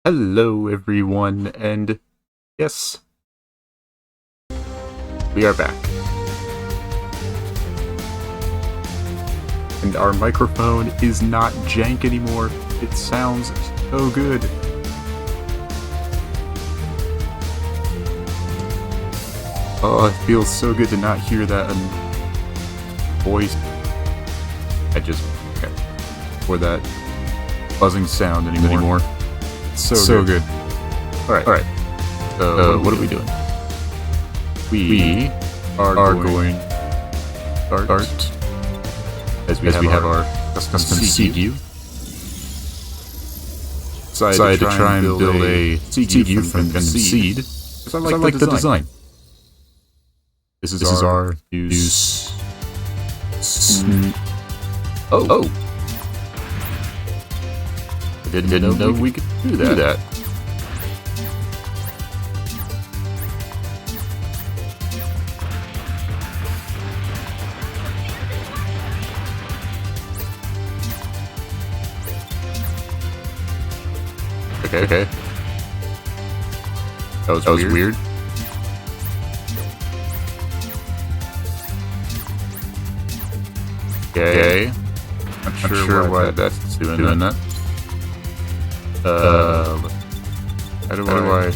Hello everyone, and yes, we are back. And our microphone is not jank anymore. It sounds so good. Oh, it feels so good to not hear that voice. Or that buzzing sound anymore. So good. Alright. What are we doing? We are going to start as we have our custom seed view. Decided to try and build a seed view from Gundam Seed because I like the design. This is our use. Oh! I didn't know we could do that. Okay. That was weird. Okay. Not sure why that's doing that. How do I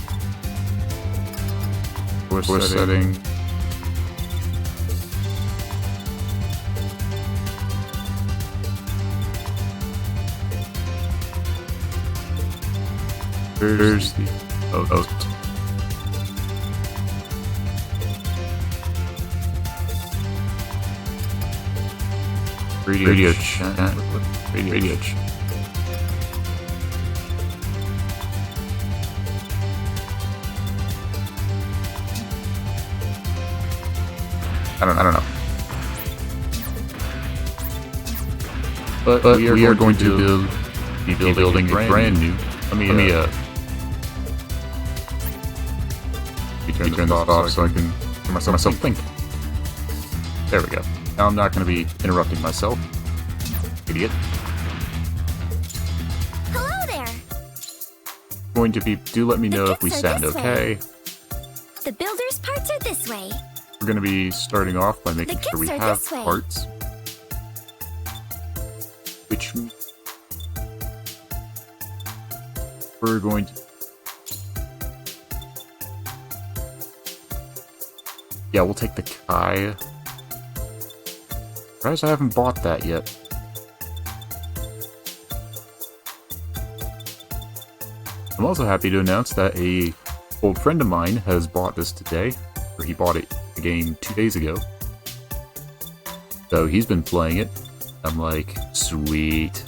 force setting? Where's the radio chat. Radio chat. I don't know. But we are going to be building a brand new. Let me turn this off so I can hear myself think. There we go. Now I'm not going to be interrupting myself. Idiot. Hello there. Going to be. Do let me know if we sound okay. The builder's parts are this way. We're going to be starting off by making sure we have parts. Which we're going to... Yeah, we'll take the Kai. Surprised I haven't bought that yet. I'm also happy to announce that a old friend of mine has bought this today. Or he bought it the game 2 days ago. So he's been playing it. I'm like, sweet.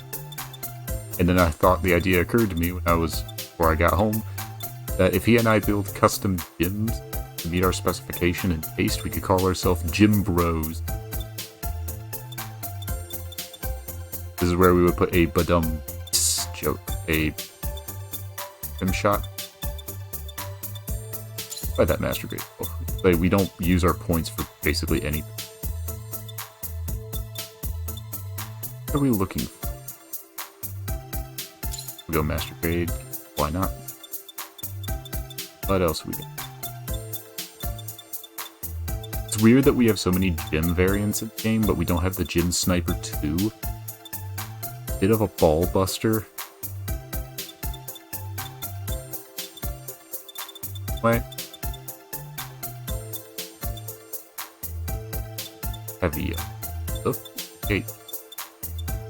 And then I thought the idea occurred to me before I got home, that if he and I build custom gyms to meet our specification and taste, we could call ourselves Gym Bros. This is where we would put a badum joke, a gym shot. By that master grade. But we don't use our points for basically anything. What are we looking for? We'll go master grade. Why not? What else we got? It's weird that we have so many gym variants in the game, but we don't have the Gym Sniper 2. Bit of a ball buster. Wait. Heavy. Okay.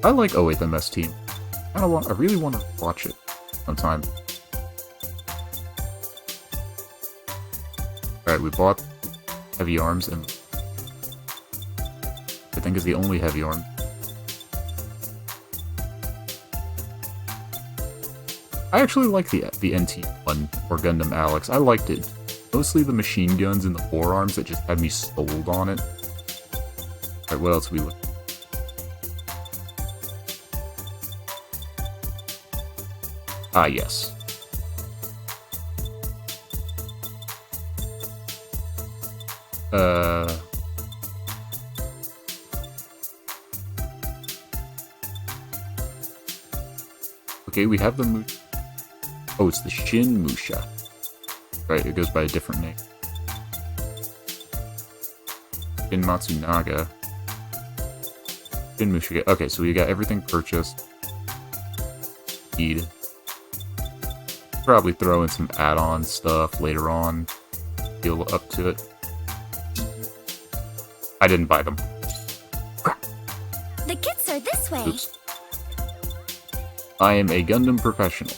I like 08 MS Team. I really want to watch it sometime. Alright, we bought heavy arms, and I think is the only heavy arm. I actually like the NT1 or Gundam Alex. I liked it. Mostly the machine guns and the forearms that just had me sold on it. Alright, what else we look? Ah, yes. Okay, we have the Oh, it's the Shin Musha. Right, it goes by a different name. Shin Matsunaga. Shin Musha. Okay, so we got everything purchased. Need. Probably throw in some add-on stuff later on. Feel up to it. I didn't buy them. Crap. The kits are this way. Oops. I am a Gundam professional.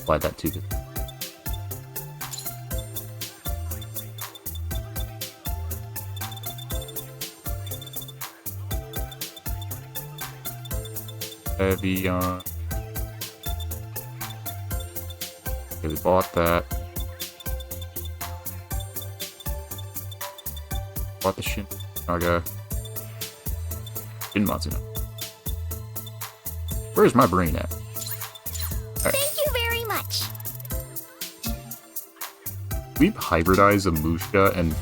Apply that to the... Heavy on... Okay, we bought that. Bought the Shin Naga. Shin Matsuna. Where's my brain at? Right. Thank you very much. We hybridize a Musha and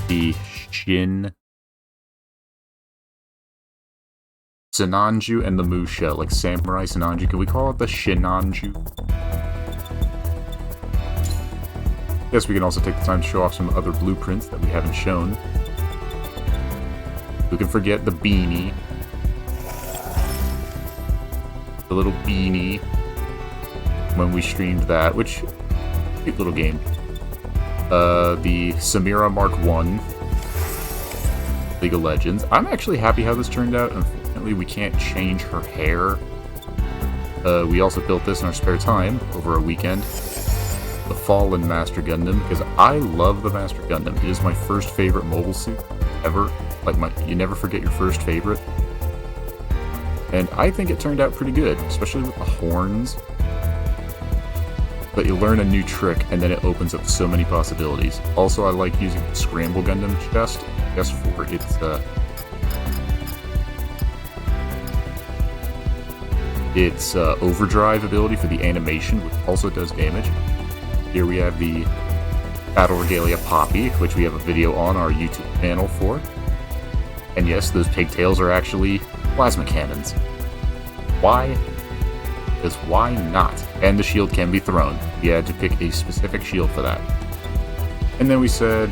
the Shin Sinanju and the Musha, like Samurai Sinanju. Can we call it the Shinanju? Guess we can also take the time to show off some other blueprints that we haven't shown. We can forget the beanie. The little beanie. When we streamed that, which... cute little game. The Samira Mark 1. League of Legends. I'm actually happy how this turned out. Unfortunately, we can't change her hair. We also built this in our spare time over a weekend. The Fallen Master Gundam, because I love the Master Gundam. It is my first favorite mobile suit ever. Like, you never forget your first favorite. And I think it turned out pretty good, especially with the horns. But you learn a new trick, and then it opens up so many possibilities. Also, I like using the Scramble Gundam chest, just for its overdrive ability for the animation, which also does damage. Here we have the Battle Regalia Poppy, which we have a video on our YouTube channel for. And yes, those pigtails are actually plasma cannons. Why? Because why not? And the shield can be thrown. We had to pick a specific shield for that. And then we said,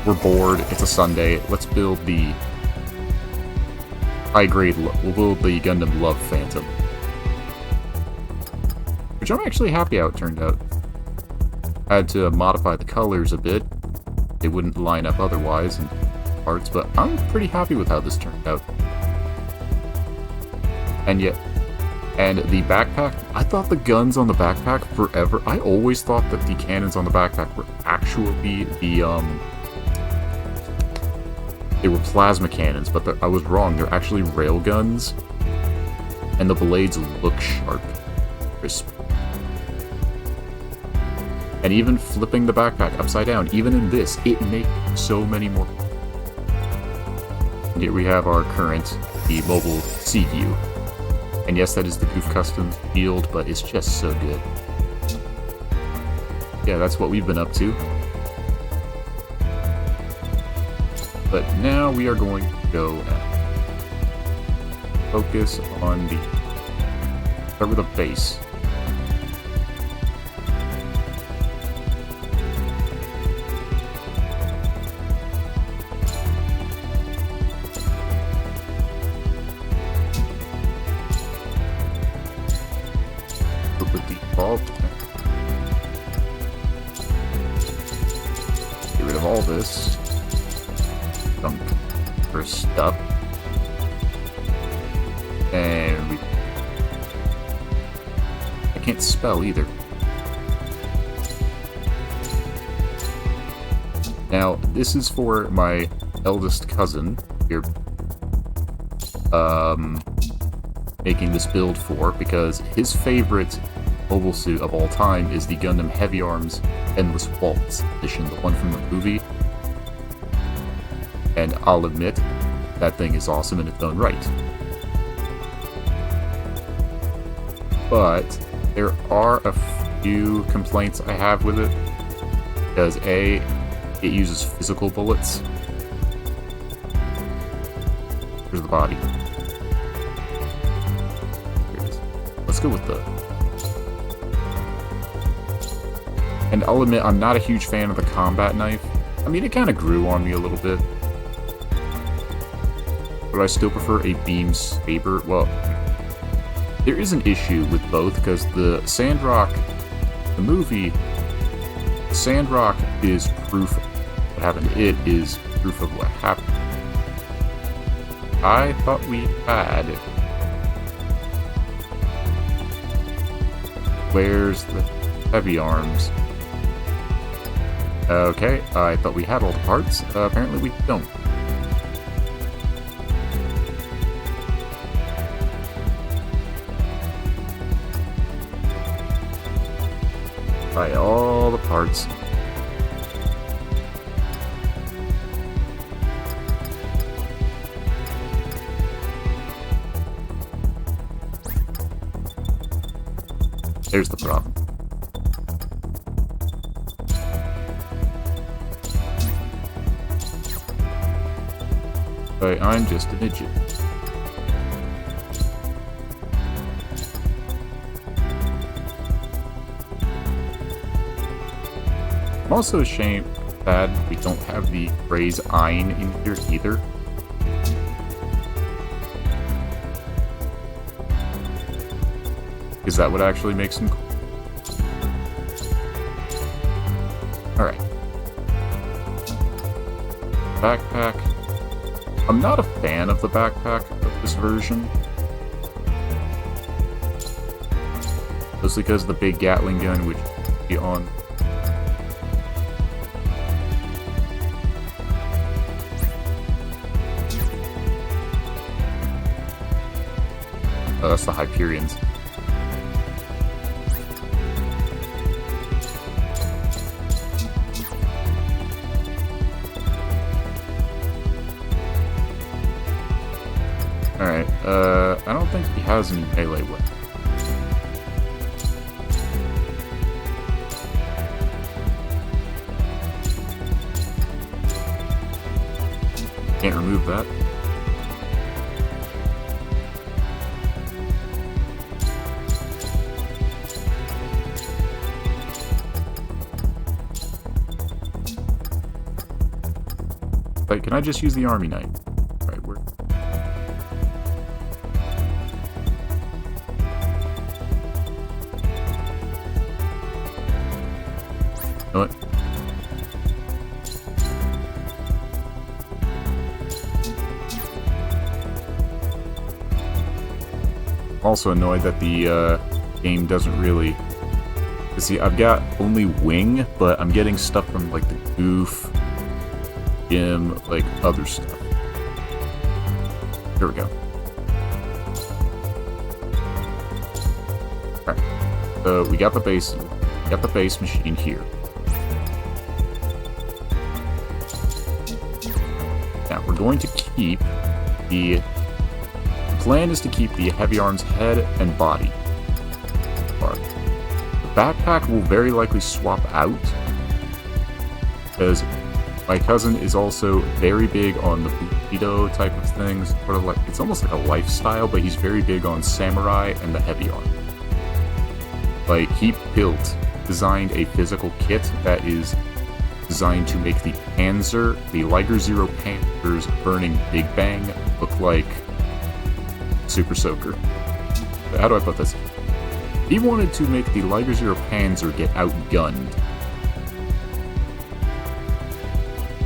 we're bored, it's a Sunday, let's build the high-grade, we'll build the Gundam Love Phantom. Which I'm actually happy how it turned out. I had to modify the colors a bit. They wouldn't line up otherwise in parts, but I'm pretty happy with how this turned out. And the backpack, I thought the guns on the backpack forever, I always thought that the cannons on the backpack were actually they were plasma cannons, but I was wrong, they're actually rail guns. And the blades look sharp, crisp. And even flipping the backpack upside down, even in this, it makes so many more. And here we have our current, the mobile sea view. And yes, that is the Goof Custom field, but it's just so good. Yeah, that's what we've been up to. But now we are going to go and focus on the... start with a base. Default. Get rid of all this. Some first stuff. And I can't spell either. Now, this is for my eldest cousin here. Making this build for, because his favorite mobile suit of all time is the Gundam Heavy Arms Endless Waltz edition, the one from the movie. And I'll admit, that thing is awesome in its own right. But there are a few complaints I have with it, because A, it uses physical bullets. Here's the body. let's go with the... And I'll admit, I'm not a huge fan of the combat knife. I mean, it kind of grew on me a little bit. But I still prefer a beam saber. Well, there is an issue with both, because the Sandrock, the movie, Sandrock is proof of what happened. It is proof of what happened. I thought we had... Where's the heavy arms? Okay, I thought we had all the parts. Apparently we don't. Buy all the parts. There's the problem. I'm just an idiot. I'm also ashamed that we don't have the phrase Ein in here either. Because that would actually make some... Alright. Backpack. I'm not a fan of the backpack of this version. Mostly because of the big Gatling gun, which would be on. Oh, that's the Hyperions. Alright, I don't think he has any melee weapons. Can't remove that. Wait, can I just use the army knife? Alright, where? You know what? I'm also annoyed that the game doesn't really... See, I've got only wing, but I'm getting stuff from like the goof, Jim, like other stuff. Here we go. Alright. So we got the base machine here. Now we're going to keep the plan is to keep the heavy arms head and body part. The backpack will very likely swap out because my cousin is also very big on the Bushido type of things. Sort of like, it's almost like a lifestyle, but he's very big on samurai and the heavy arm. Like, he designed a physical kit that is designed to make the Panzer, the Liger Zero Panzer's burning Big Bang look like Super Soaker. How do I put this? He wanted to make the Liger Zero Panzer get outgunned.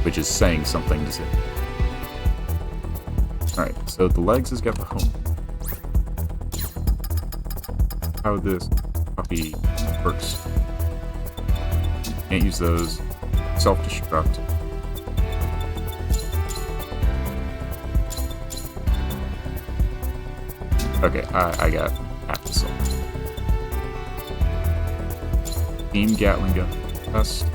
Which is saying something to say. Alright, so the legs has got the home. How this copy works. Can't use those. Self-destruct. Okay, I got half the soul. Team Gatling gun test.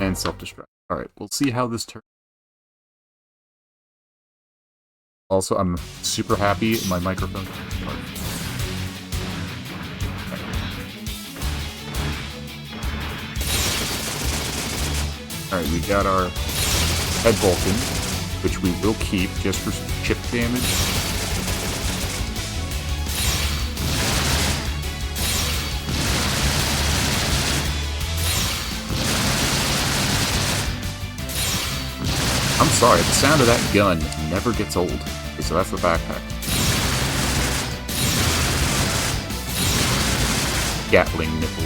And self-destruct. Alright, we'll see how this turns. Also, I'm super happy my microphone. Alright, we got our head Vulcan, which we will keep just for some chip damage. I'm sorry, the sound of that gun never gets old. Okay, so that's the backpack. Gatling nipple.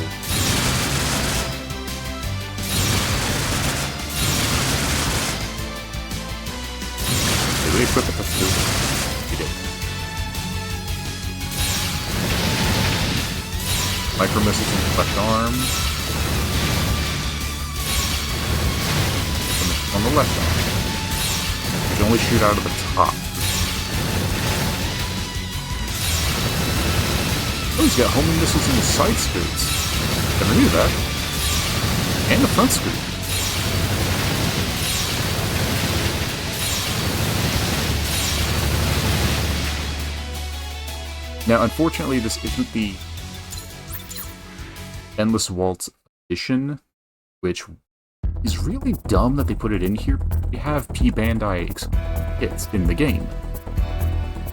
Did we equip it? We did. Micro missiles in the left arm. On the left arm. You can only shoot out of the top. Oh, he's got homing missiles in the side skirts. Never knew that. And the front skirt. Now, unfortunately, this isn't the Endless Waltz edition, which is really dumb that they put it in here. We have P-Bandai hits in the game.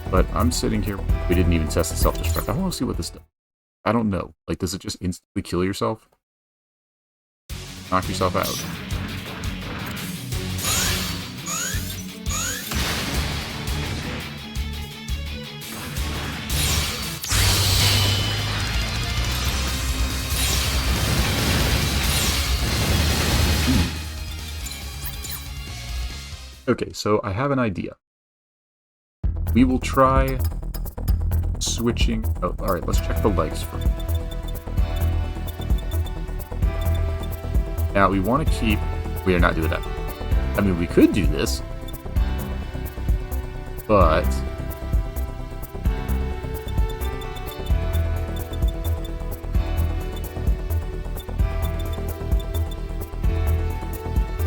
But I'm sitting here, we didn't even test the self-destruct. I want to see what this does. I don't know. Like, does it just instantly kill yourself? Knock yourself out. Okay, so I have an idea. We will try switching... Oh, alright, let's check the legs first. Now, we want to keep... We are not doing that. I mean, we could do this. But...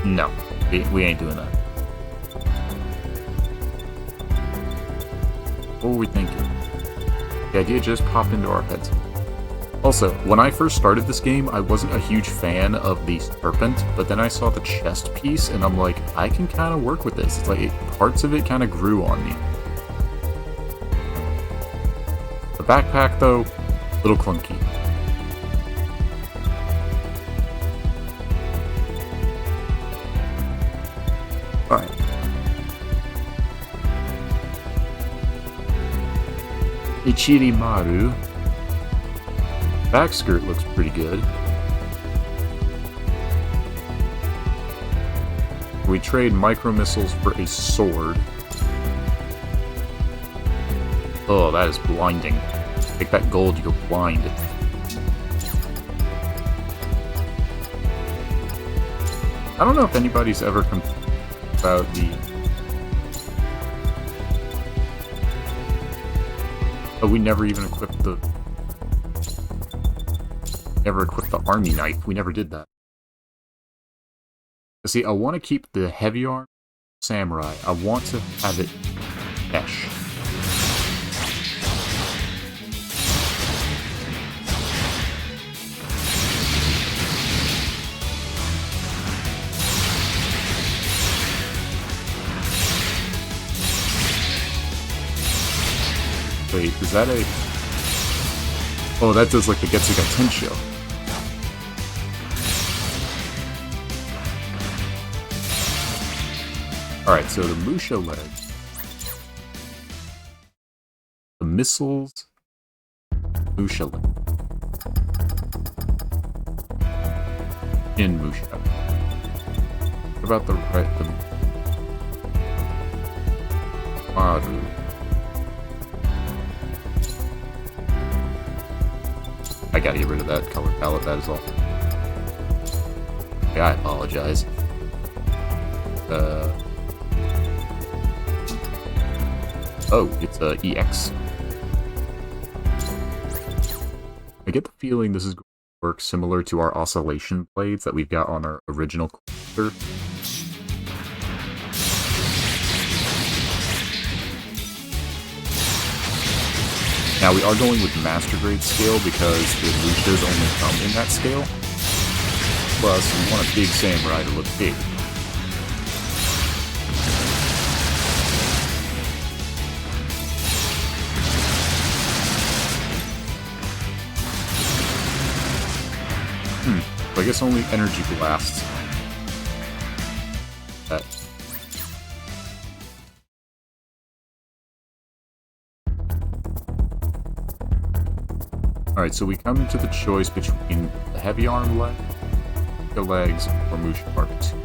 No, we ain't doing that. What were we thinking? The idea just popped into our heads. Also, when I first started this game, I wasn't a huge fan of the serpent, but then I saw the chest piece, and I'm like, I can kind of work with this. It's like, parts of it kind of grew on me. The backpack, though, a little clunky. Alright. Ichirimaru. Back skirt looks pretty good. We trade micro missiles for a sword. Oh, that is blinding. Take that gold, you go blind. I don't know if anybody's ever complained about the... Oh, we never even equipped the... Never equipped the army knife. We never did that. See, I want to keep the heavy arm samurai. I want to have it mesh. Wait, is that a... Oh, that does like the Getsuga Tensho. Alright, so the Musha leg. The missiles. Musha leg. In Musha. What about the right... The Maru. I gotta get rid of that color palette, that is all. Yeah, I apologize. Oh, it's a EX. I get the feeling this is going to work similar to our oscillation blades that we've got on our original cluster. Now, we are going with master grade scale because the Lucias only come in that scale. Plus, you want a big samurai to look big. I guess only energy blasts. That. Alright, so we come to the choice between the heavy arm leg, the legs, or Musha Mark 2.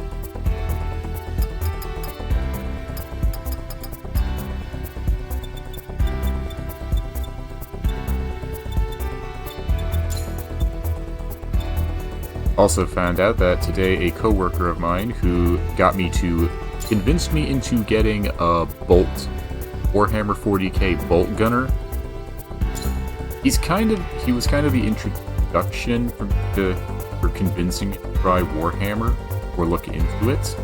Also found out that today a coworker of mine who convinced me into getting a Bolt, Warhammer 40k Bolt Gunner. He was kind of the introduction for convincing me to try Warhammer or look into it.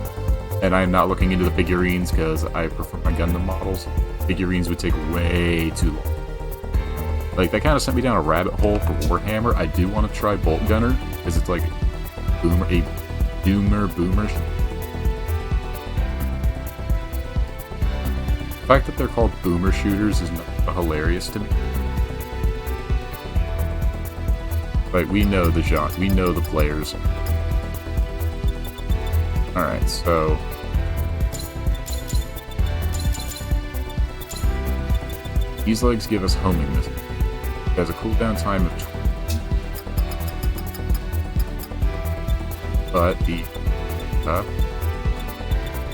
And I'm not looking into the figurines because I prefer my Gundam models. Figurines would take way too long. Like, that kind of sent me down a rabbit hole for Warhammer. I do want to try Bolt Gunner, because it's like a boomer. The fact that they're called boomer shooters is not hilarious to me. Like, we know the genre, we know the players. Alright, so... these legs give us homing missiles. It has a cooldown time of 20. But the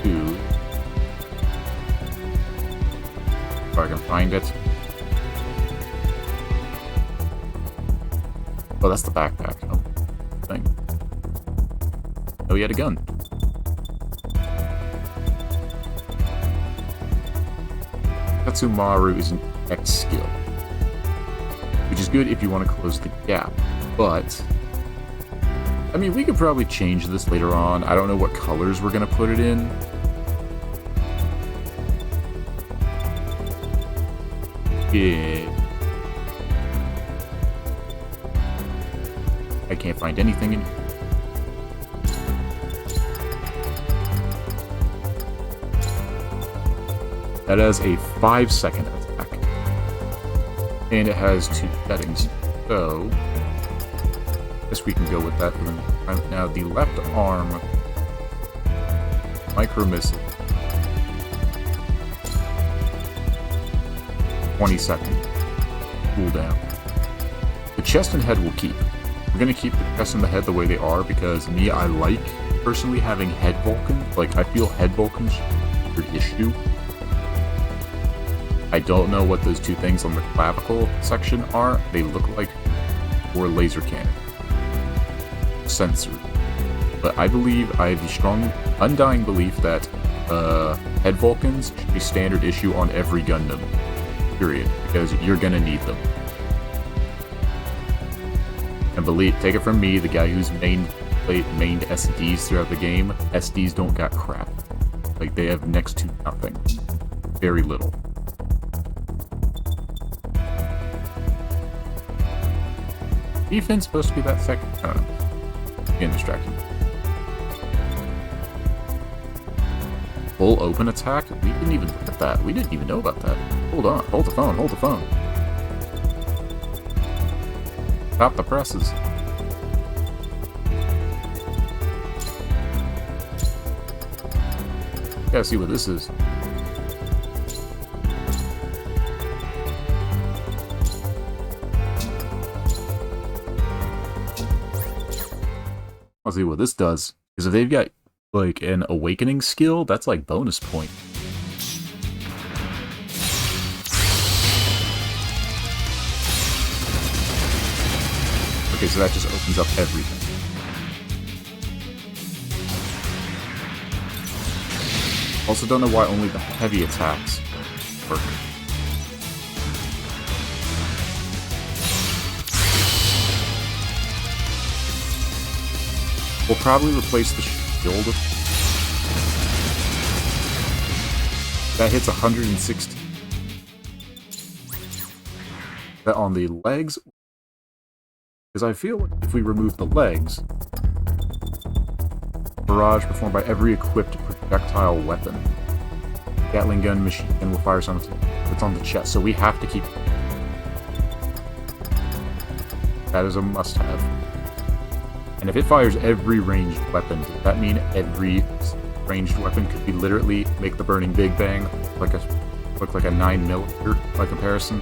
two, if I can find it. Oh, that's the backpack. Oh, thing. Oh, he had a gun. Katsumaru is an X skill, which is good if you want to close the gap, but I mean, we could probably change this later on. I don't know what colors we're going to put it in. Yeah. I can't find anything in here. That has a 5-second attack. And it has 2 settings. So I guess we can go with that for the meantime. Now, the left arm micro missile, 20-second cooldown. The chest and head will keep. We're gonna keep the chest and the head the way they are because I like personally having head Vulcan. Like, I feel head Vulcan's a weird issue. I don't know what those 2 things on the clavicle section are. They look like or laser cannon. Sensor. But I believe, I have the strong, undying belief that head Vulcans should be standard issue on every Gundam. Period. Because you're gonna need them. And take it from me, the guy who's mained SDs throughout the game, SDs don't got crap. Like, they have next to nothing. Very little. Defense supposed to be that second? I don't know. Getting distracted. Full open attack? We didn't even look at that. We didn't even know about that. Hold on. Hold the phone. Hold the phone. Stop the presses. Gotta see what this is. I'll see what this does. Because if they've got, like, an awakening skill, that's like bonus point. Okay, so that just opens up everything. Also don't know why only the heavy attacks work. We'll probably replace the shield. That hits 160. That on the legs. Because I feel like if we remove the legs, barrage performed by every equipped projectile weapon. Gatling gun, machine gun will fire something. It's on the chest, so we have to keep. That is a must-have. And if it fires every ranged weapon, does that mean every ranged weapon could be literally make the burning big bang look like a 9mm by comparison?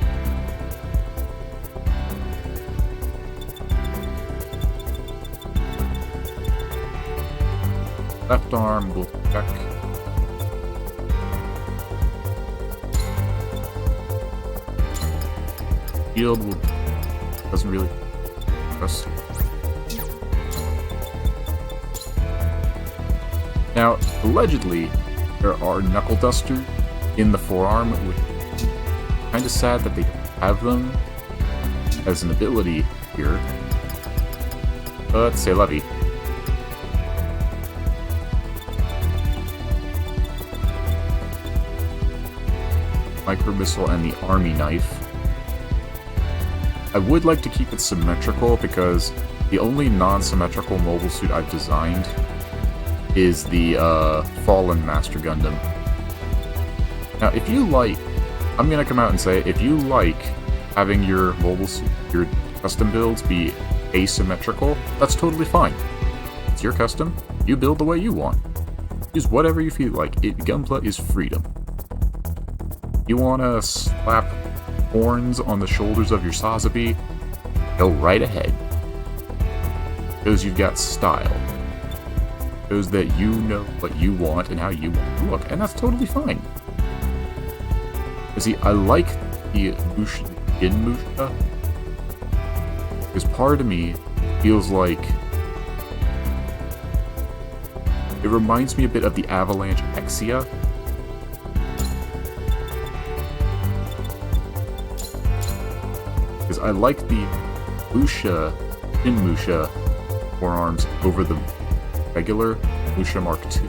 Left arm will check. Shield will doesn't really trust. Now, allegedly, there are knuckle dusters in the forearm, which is kind of sad that they have them as an ability here. But c'est la vie. Micro missile and the army knife. I would like to keep it symmetrical because the only non-symmetrical mobile suit I've designed is the Fallen Master Gundam. Now, if you like, I'm gonna come out and say, if you like having your mobile suit, your custom builds be asymmetrical, that's totally fine. It's your custom. You build the way you want. Use whatever you feel like. Gunpla is freedom. You wanna slap horns on the shoulders of your Sazabi? Go right ahead. Shows you've got style. Shows that you know what you want and how you want to look, and that's totally fine. You see, I like the Gin Musha, because part of me feels like it reminds me a bit of the Avalanche Exia. Because I like the Musha, Gin Musha forearms over the regular Musha Mark II.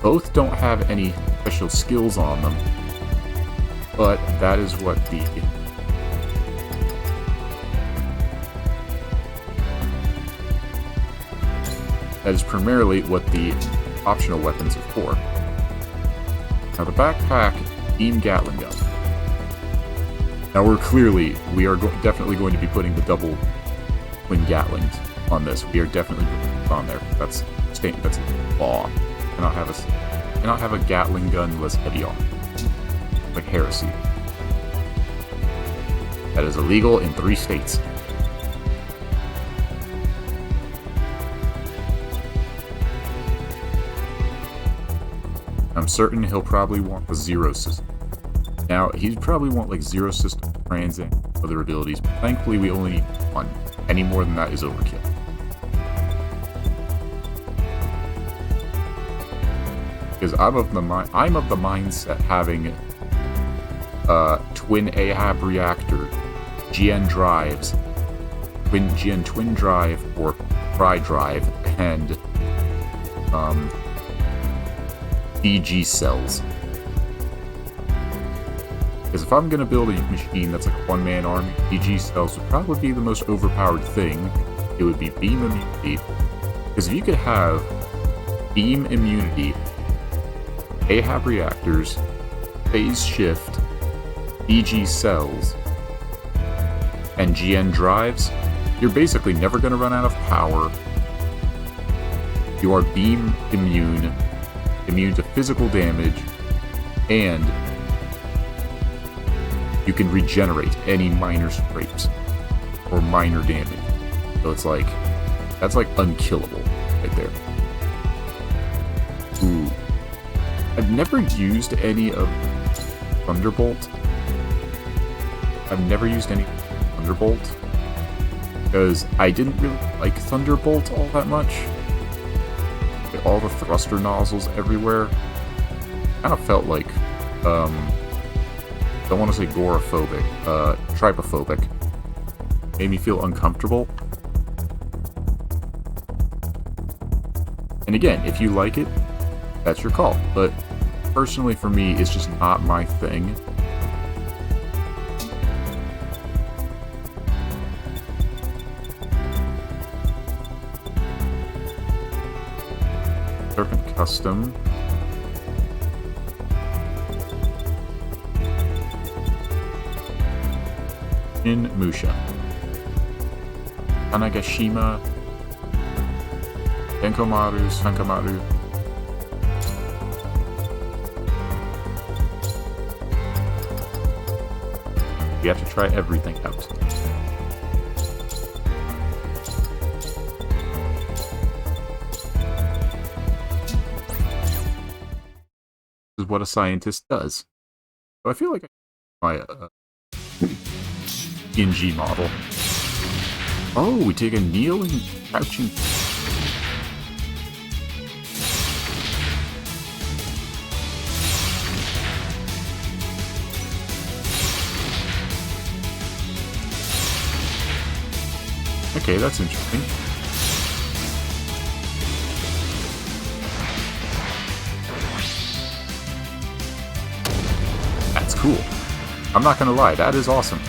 Both don't have any special skills on them, but that is what that is primarily what the optional weapons are for. Now the backpack, Beam Gatling gun. Now we are definitely going to be putting the double twin Gatlings on this. We are definitely putting it on there. That's law. Cannot have a Gatling gun less heavy arm. Like heresy. That is illegal in 3 states. I'm certain he'll probably want the Zero system. Now, he'd probably want like Zero system, transit, other abilities, but thankfully we only need 1. Any more than that is overkill. Because I'm of the mindset having twin Ahab reactor, GN drives, GN twin drive or tri drive, and DG cells. Because if I'm going to build a machine that's like a one-man army, DG cells would probably be the most overpowered thing. It would be beam immunity. Because if you could have beam immunity, Ahab reactors, phase shift, DG cells, and GN drives, you're basically never going to run out of power. You are beam immune to physical damage, and you can regenerate any minor scrapes or minor damage. So it's like, that's like unkillable right there. Ooh. I've never used any of Thunderbolt. Because I didn't really like Thunderbolt all that much. All the thruster nozzles everywhere. Kind of felt like, don't want to say agoraphobic, trypophobic. Made me feel uncomfortable. And again, if you like it, that's your call. But personally for me, it's just not my thing. Serpent Custom. In Musha. Tanagashima. Denkomaru, Sankamaru. We have to try everything out. This is what a scientist does. So I feel like I can try a Genji model. Oh, we take a kneeling, crouching. Okay, that's interesting. That's cool. I'm not gonna lie, that is awesome.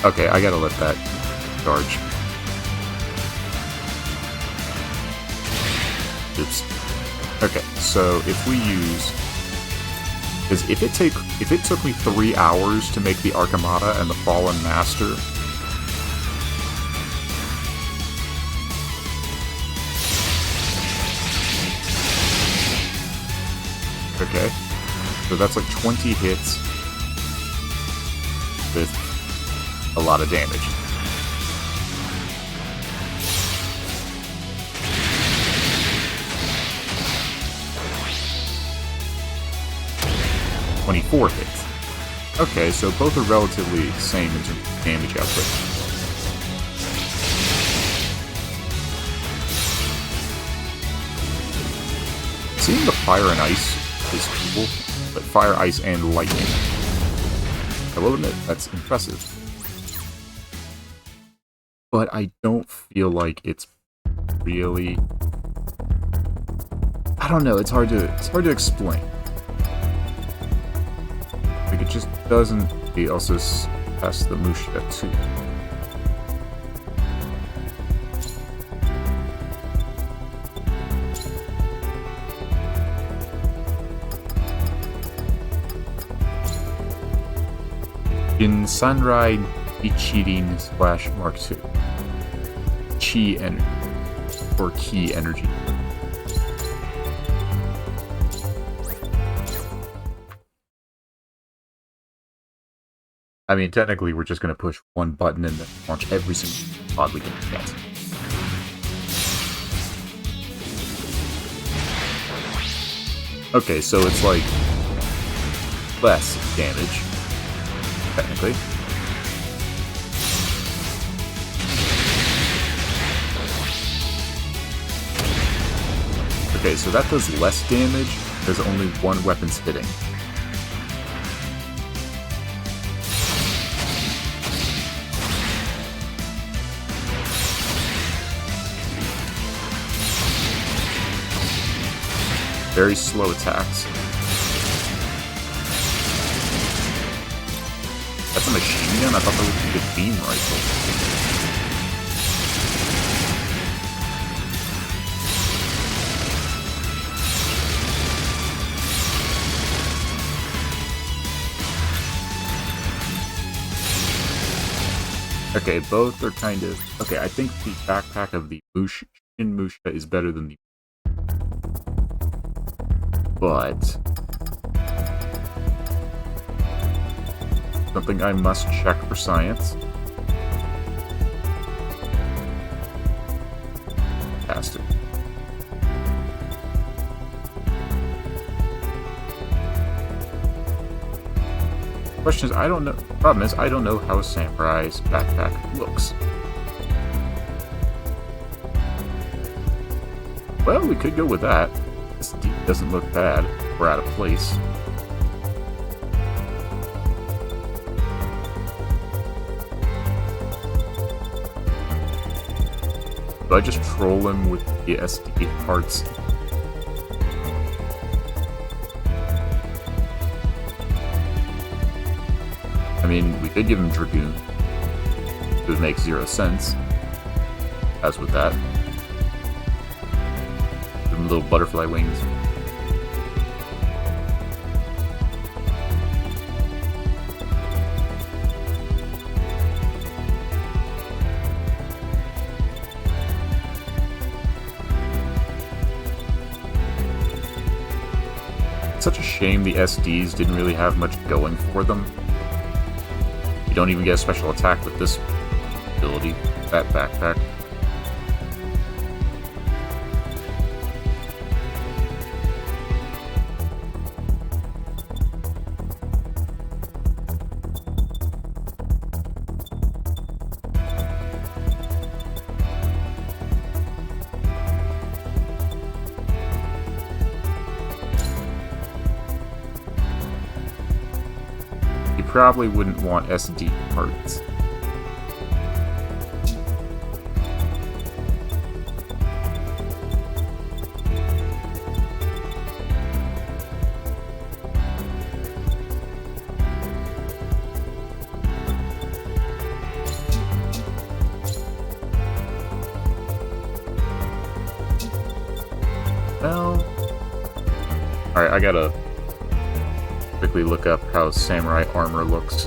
Okay, I gotta let that charge. Oops. Okay, so if we use... Because if it took me 3 hours to make the Arcamata and the Fallen Master... Okay, so that's like 20 hits with a lot of damage. .24 hits. Okay, so both are relatively the same in terms of damage output. Seeing the fire and ice is cool, but fire, ice, and lightning. I will admit, that's impressive. But I don't feel like it's really... I don't know, it's hard to explain. Like, it just doesn't... He also has the Musha, too. In Sanrai Ichirin / Mark II. Chi energy. Or key energy. I mean, technically, we're just going to push one button and then launch every single pod we can get. Okay, so it's like less damage, technically. Okay, so that does less damage. There's only one weapon's hitting. Very slow attacks. That's a machine gun? I thought that would be a beam rifle. Okay, both are kind of... Okay, I think the backpack of the Musha is better than the... But... something I must check for science. Fantastic. Question is, I don't know. Problem is, I don't know how a samurai's backpack looks. Well, we could go with that. This doesn't look bad. We're out of place. Do I just troll him with the SD parts? I mean, we could give him Dragoon. It would make 0 sense. as with that. Give him little butterfly wings. Such a shame the SDs didn't really have much going for them. You don't even get a special attack with this ability, that backpack. Probably wouldn't want SD parts. Well, alright, I gotta quickly look up how samurai armor looks.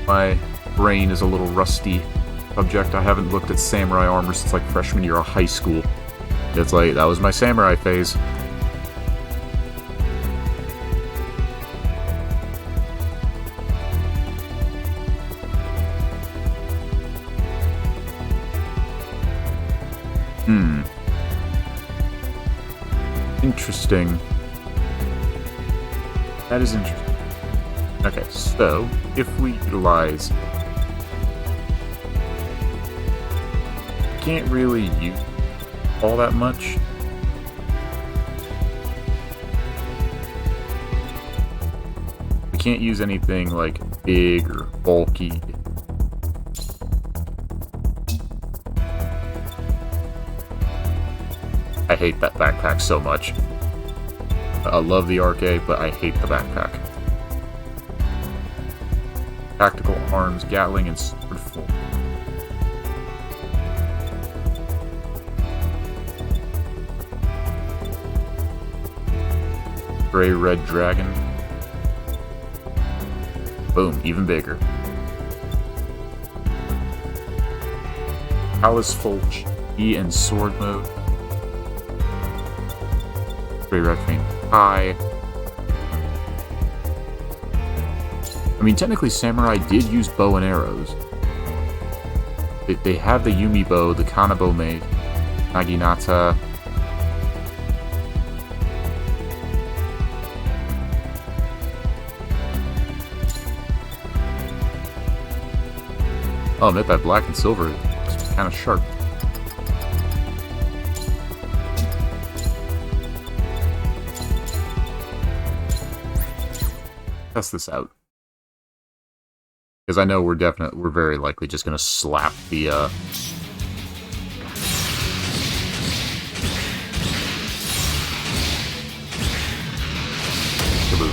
My brain is a little rusty subject. I haven't looked at samurai armor since like freshman year of high school. It's like, that was my samurai phase. Interesting. That is interesting. Okay, so if we utilize... Can't really use all that much. We can't use anything like big or bulky. I hate that backpack so much. I love the RK, but I hate the backpack. Tactical arms, Gatling, and sword full. Gray-red dragon. Boom, even bigger. Palace full E and sword mode. Red Queen high. I mean, technically, samurai did use bow and arrows. They have the Yumi bow, the Kanabo maid, Naginata. Oh, I bet that black and silver is kind of sharp. Test this out, because I know we're very likely just gonna slap the kaboom.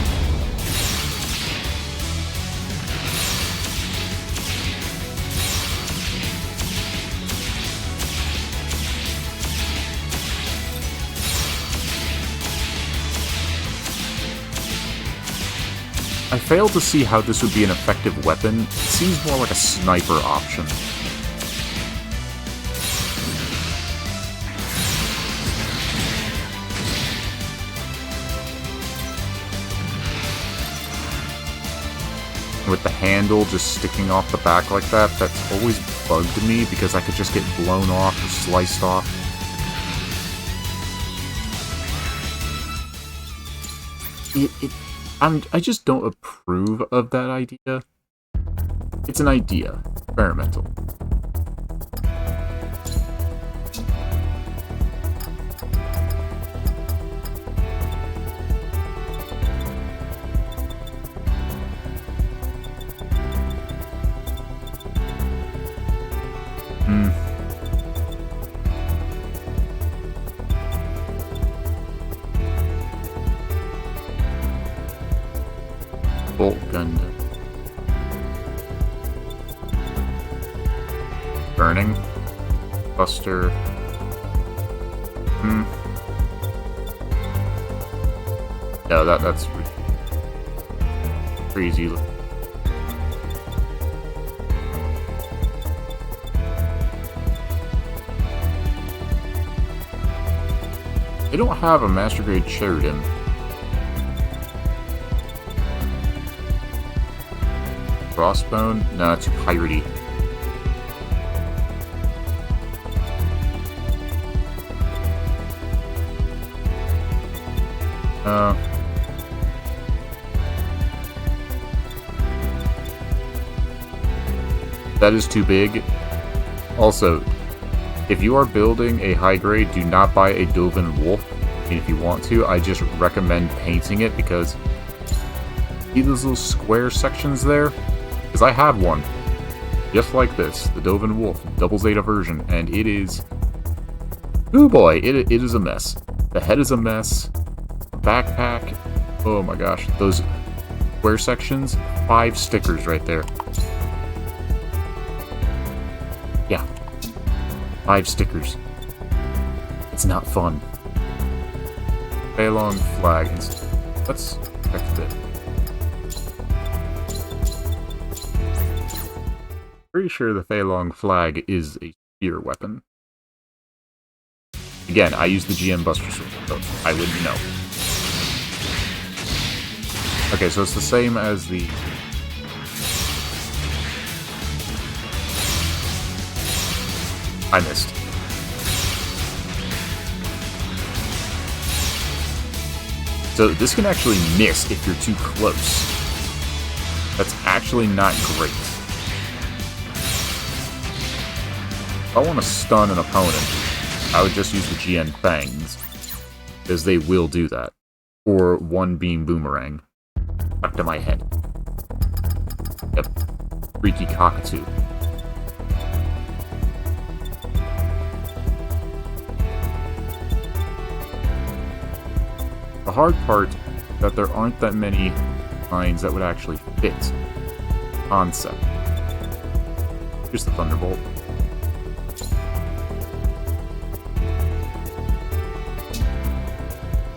I fail to see how this would be an effective weapon. It seems more like a sniper option. With the handle just sticking off the back like that, that's always bugged me because I could just get blown off or sliced off. I just don't approve of that idea. It's an idea. Experimental. Bolt Gundam. burning. Buster. No, that's crazy. They don't have a Master Grade Sheridan. Crossbone? Nah, too piratey. That is too big. Also, if you are building a high grade, do not buy a Dovin Wolf. I mean, if you want to, I just recommend painting it because see those little square sections there? Because I have one just like this, the Dovin Wolf Double Zeta version, and it is, oh boy, it is a mess. The head is a mess. Backpack, oh my gosh, those square sections, 5 stickers right there. Yeah, 5 stickers. It's not fun. Feilong flag. Let's check it. Pretty sure the Feilong flag is a spear weapon. Again, I use the GM Buster Sword, so I wouldn't know. Okay, so it's the same as the... I missed. So this can actually miss if you're too close. That's actually not great. If I want to stun an opponent, I would just use the GN Fangs, because they will do that. Or one beam boomerang. Back to my head. Yep. Freaky cockatoo. The hard part is that there aren't that many lines that would actually fit concept. Here's the Thunderbolt.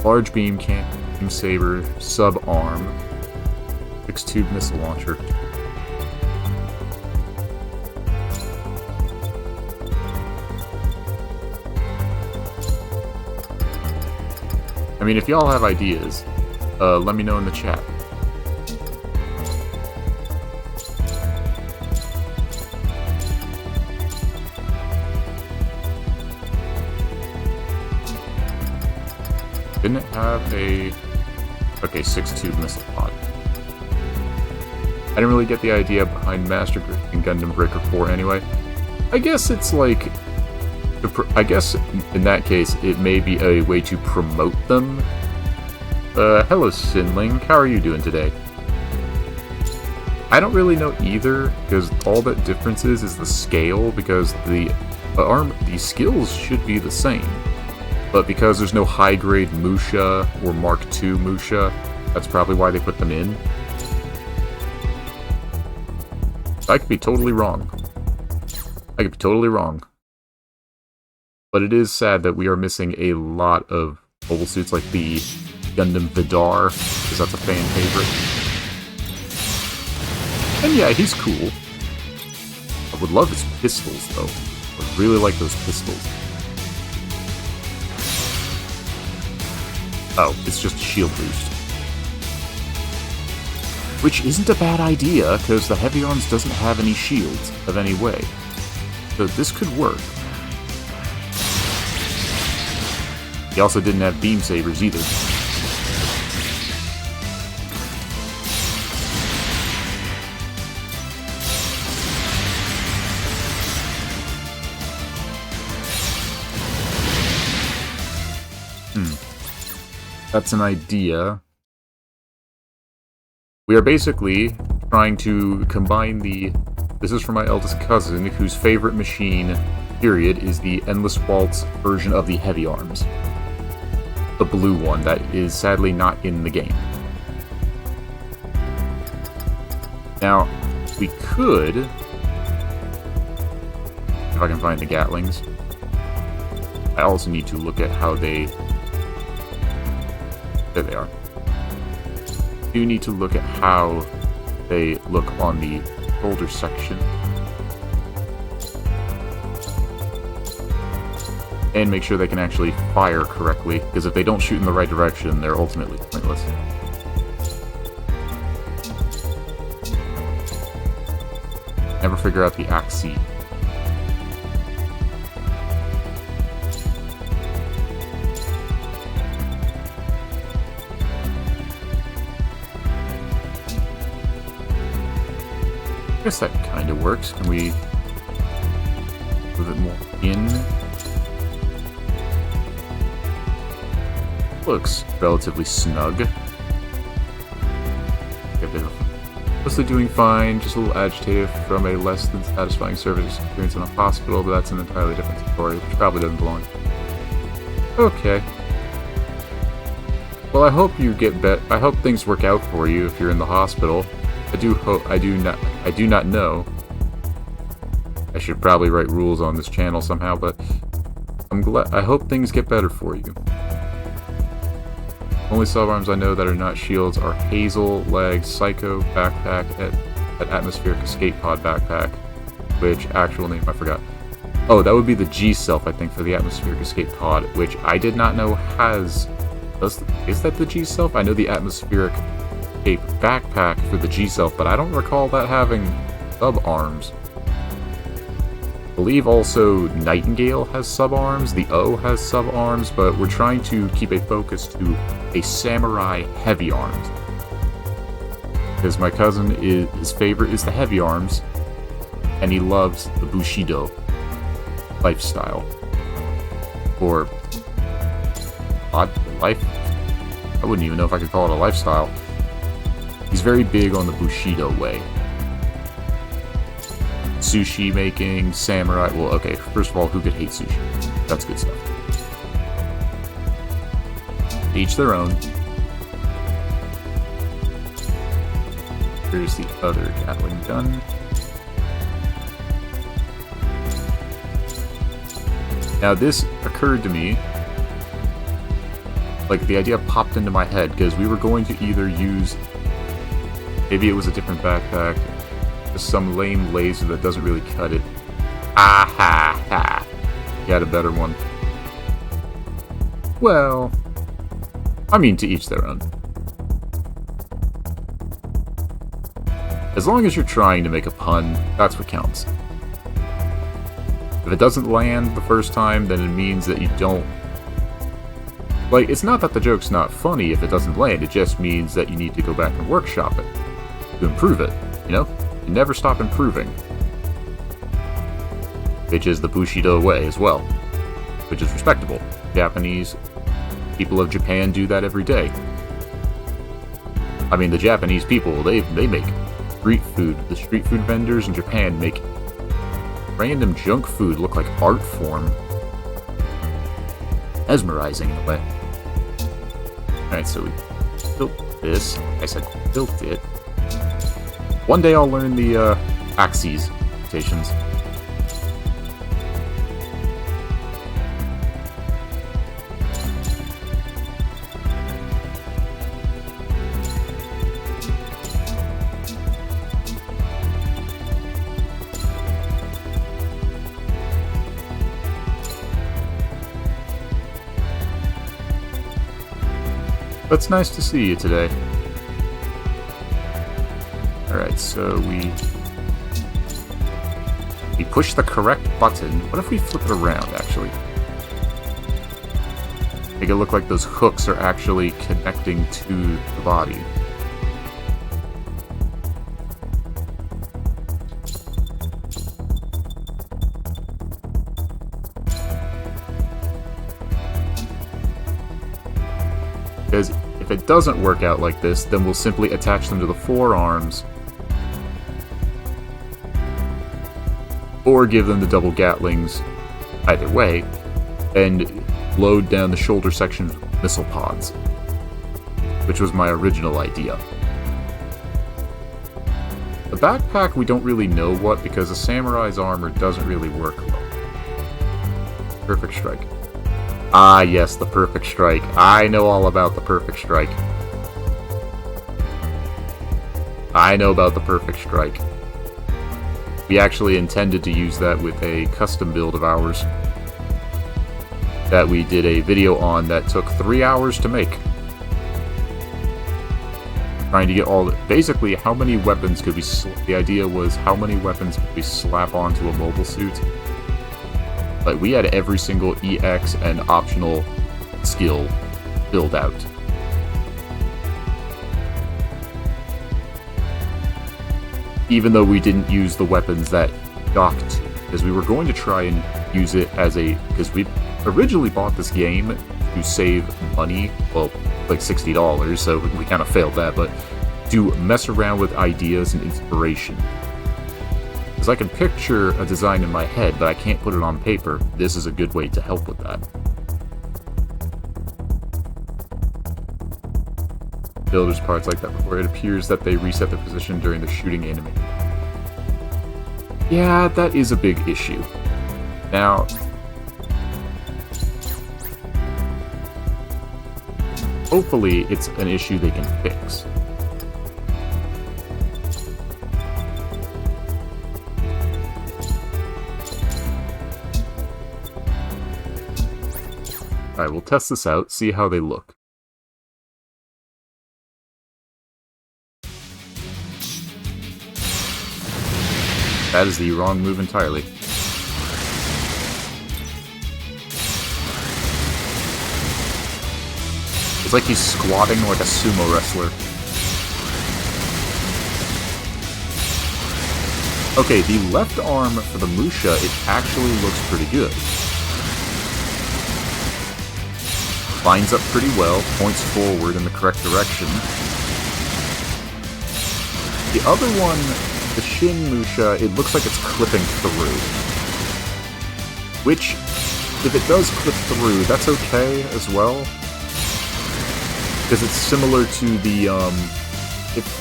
Large beam cannon, beam saber, sub-arm, 6-tube missile launcher. I mean, if y'all have ideas, let me know in the chat. Didn't it have a... Okay, 6-tube missile pod. I didn't really get the idea behind Master Grade and Gundam Breaker 4 anyway. I guess it's like... I guess in that case, it may be a way to promote them. Hello Sinling, how are you doing today? I don't really know either, because all that difference is the scale, because the skills should be the same. But because there's no high-grade Musha or Mark II Musha, that's probably why they put them in. I could be totally wrong. I could be totally wrong. But it is sad that we are missing a lot of mobile suits like the Gundam Vidar, because that's a fan favorite. And yeah, he's cool. I would love his pistols, though. I would really like those pistols. Oh, it's just a shield boost. Which isn't a bad idea, because the Heavy Arms doesn't have any shields of any way. So this could work. He also didn't have beam sabers either. That's an idea. We are basically trying to combine the... This is from my eldest cousin, whose favorite machine, period, is the Endless Waltz version of the Heavy Arms. The blue one that is sadly not in the game. Now, we could If I can find the Gatlings. I also need to look at how they... There they are. I do need to look at how they look on the shoulder section. And make sure they can actually fire correctly, because if they don't shoot in the right direction, they're ultimately pointless. Never figure out the axis. I guess that kind of works. Can we move it more in? Looks relatively snug. Mostly doing fine, just a little agitated from a less than satisfying service experience in a hospital, but that's an entirely different story, which probably doesn't belong. Okay. Well, I hope you get I hope things work out for you if you're in the hospital. I do not know. I should probably write rules on this channel somehow, but I hope things get better for you. Only subarms I know that are not shields are Hazel, Leg, Psycho, Backpack, at Atmospheric Escape Pod Backpack, which actual name I forgot. Oh, that would be the G-Self, I think, for the Atmospheric Escape Pod, which I did not know has... Is that the G-Self? I know the Atmospheric Escape Backpack for the G-Self, but I don't recall that having sub-arms. I believe also Nightingale has sub-arms, the O has sub-arms, but we're trying to keep a focus to a samurai heavy arms. Because my cousin, his favorite is the heavy arms, and he loves the Bushido lifestyle. Or life? I wouldn't even know if I could call it a lifestyle. He's very big on the Bushido way. Sushi making, samurai... Well, okay, first of all, who could hate sushi? That's good stuff. Each their own. Here's the other Gatling gun. Now, this occurred to me... Like, the idea popped into my head, because we were going to either use... Maybe it was a different backpack... Just some lame laser that doesn't really cut it. Ah ha ha! You had a better one. Well... I mean, to each their own. As long as you're trying to make a pun, that's what counts. If it doesn't land the first time, then it means that you don't... Like, it's not that the joke's not funny if it doesn't land, it just means that you need to go back and workshop it. To improve it, you know? You never stop improving. Which is the Bushido way as well. Which is respectable. Japanese people of Japan do that every day. I mean, the Japanese people, they make street food. The street food vendors in Japan make random junk food look like art form. Mesmerizing in a way. Alright, so we built this. I said built it. One day I'll learn the axes stations. It's nice to see you today. Alright, so we push the correct button. What if we flip it around, actually? Make it look like those hooks are actually connecting to the body. Because if it doesn't work out like this, then we'll simply attach them to the forearms. Or give them the double Gatlings, either way, and load down the shoulder section with missile pods. Which was my original idea. The backpack we don't really know what, because a samurai's armor doesn't really work well. Perfect strike. Ah, yes, the perfect strike. I know all about the perfect strike. I know about the perfect strike. We actually intended to use that with a custom build of ours that we did a video on that took 3 hours to make. Trying to get all... Basically, how many weapons could we... The idea was, how many weapons could we slap onto a mobile suit? Like, we had every single EX and optional skill filled out. Even though we didn't use the weapons that docked, because we were going to try and use it as a... Because we originally bought this game to save money, well, like $60, so we kind of failed that, but to mess around with ideas and inspiration. Because I can picture a design in my head, but I can't put it on paper. This is a good way to help with that. Builders parts like that before. It appears that they reset their position during the shooting animation. Yeah, that is a big issue. Now, hopefully it's an issue they can fix. Alright, we'll test this out, see how they look. That is the wrong move entirely. It's like he's squatting like a sumo wrestler. Okay, the left arm for the Musha, it actually looks pretty good. Lines up pretty well, points forward in the correct direction. The other one, the Shin Musha, it looks like it's clipping through. Which, if it does clip through, that's okay as well. Because it's similar to the, if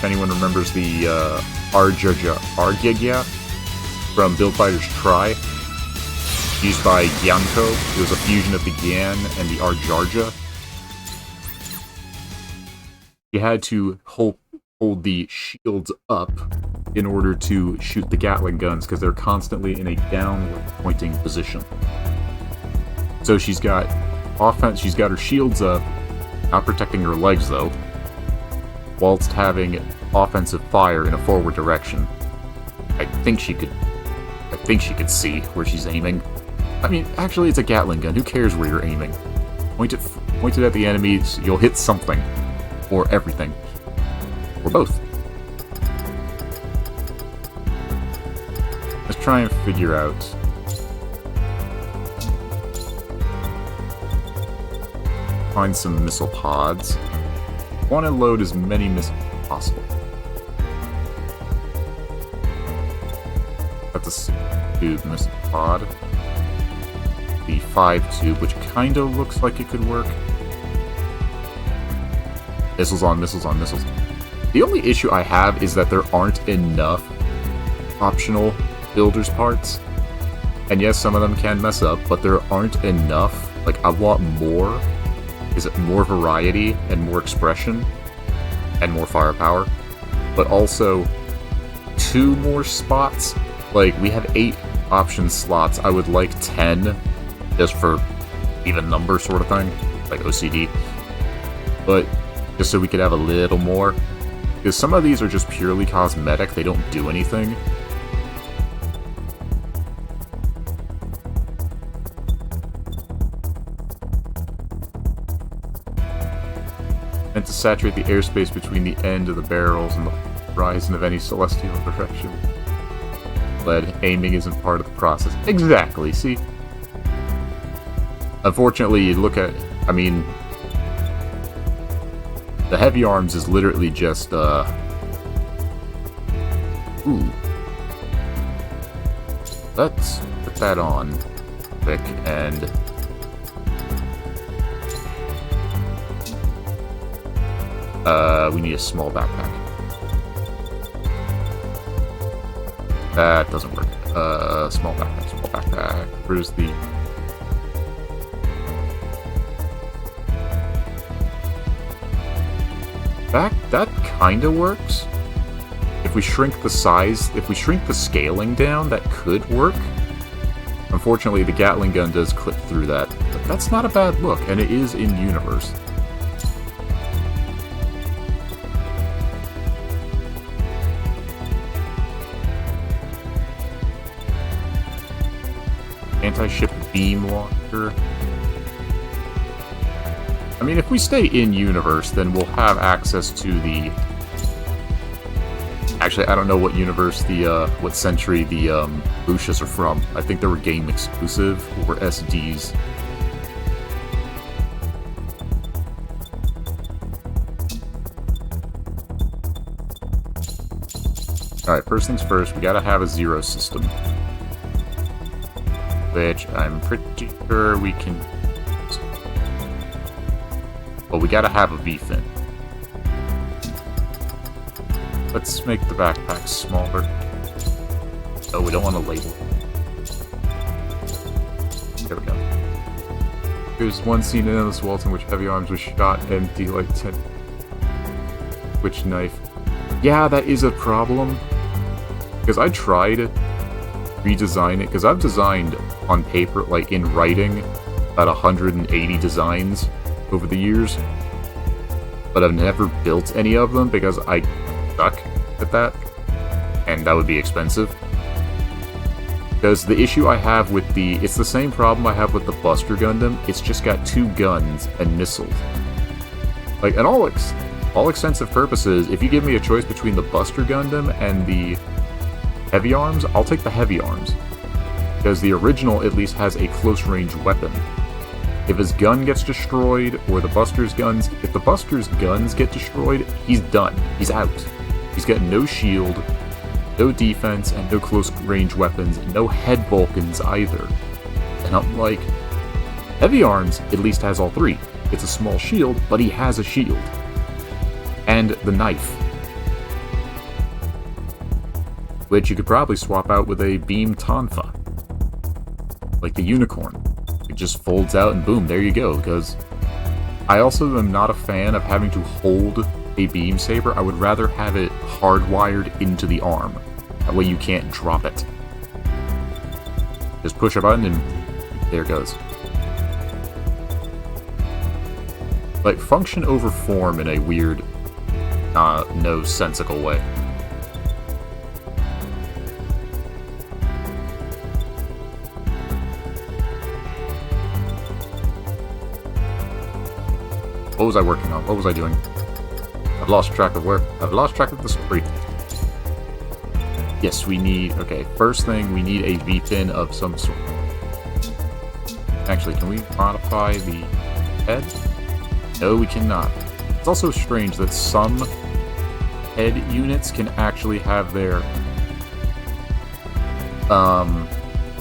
anyone remembers the Argyagya from Build Fighters Try, used by Gyanko. It was a fusion of the Gyan and the Argyarja. You had to hold the shields up in order to shoot the Gatling guns, because they're constantly in a downward pointing position. So she's got offense, she's got her shields up, not protecting her legs though, whilst having offensive fire in a forward direction. I think she could see where she's aiming. I mean, actually it's a Gatling gun, who cares where you're aiming? Point it at the enemies, you'll hit something. Or everything. Or both. Let's try and figure out... Find some missile pods. I want to load as many missiles as possible. That's a 6-tube missile pod. The 5-tube, which kind of looks like it could work. Missiles on missiles on missiles. The only issue I have is that there aren't enough optional builders parts. And yes, some of them can mess up, but there aren't enough. Like, I want more. Is it more variety and more expression and more firepower, but also 2 more spots. Like, we have 8 option slots. I would like 10 just for even number sort of thing, like OCD. But just so we could have a little more, because some of these are just purely cosmetic. They don't do anything. Meant to saturate the airspace between the end of the barrels and the horizon of any celestial direction. Lead aiming isn't part of the process. Exactly, see? Unfortunately, you look at... I mean... The heavy arms is literally just, Ooh. Let's put that on quick and... we need a small backpack. That doesn't work. Small backpack. Where's the... That kinda works. If we shrink the size, if we shrink the scaling down, that could work. Unfortunately, the Gatling gun does clip through that. But that's not a bad look, and it is in universe. Anti-ship beam launcher. I mean, if we stay in universe, then we'll have access to the... Actually, I don't know what universe what century the Lucius are from. I think they were game exclusive or SDs. Alright, first things first, we gotta have a zero system. Which I'm pretty sure we can... But we gotta have a V-fin. Let's make the backpack smaller. Oh, we don't want to label it. There we go. There's one scene in Endless Waltz in which Heavy Arms was shot empty like 10... Which knife? Yeah, that is a problem. Because I tried to redesign it, because I've designed on paper, like in writing, about 180 designs over the years. But I've never built any of them because I suck at that, and that would be expensive. Because the issue I have with it's the same problem I have with the Buster Gundam. It's just got 2 guns and missiles. Like, in all extensive purposes, if you give me a choice between the Buster Gundam and the Heavy Arms, I'll take the Heavy Arms. Because the original at least has a close-range weapon. If his gun gets destroyed, or the Buster's guns... If the Buster's guns get destroyed, he's done. He's out. He's got no shield, no defense, and no close-range weapons, and no head Vulcans either. And I'm like... Heavy Arms at least has all 3. It's a small shield, but he has a shield. And the knife. Which you could probably swap out with a beam Tonfa. Like the unicorn. It just folds out and boom, there you go, because I also am not a fan of having to hold a beam saber. I would rather have it hardwired into the arm. That way you can't drop it. Just push a button and there it goes. Like, function over form in a weird, no sensical way. What was I working on? What was I doing? I've lost track of where. I've lost track of the story. Yes, we need... Okay, first thing, we need a V-pin of some sort. Actually, can we modify the head? No, we cannot. It's also strange that some head units can actually have their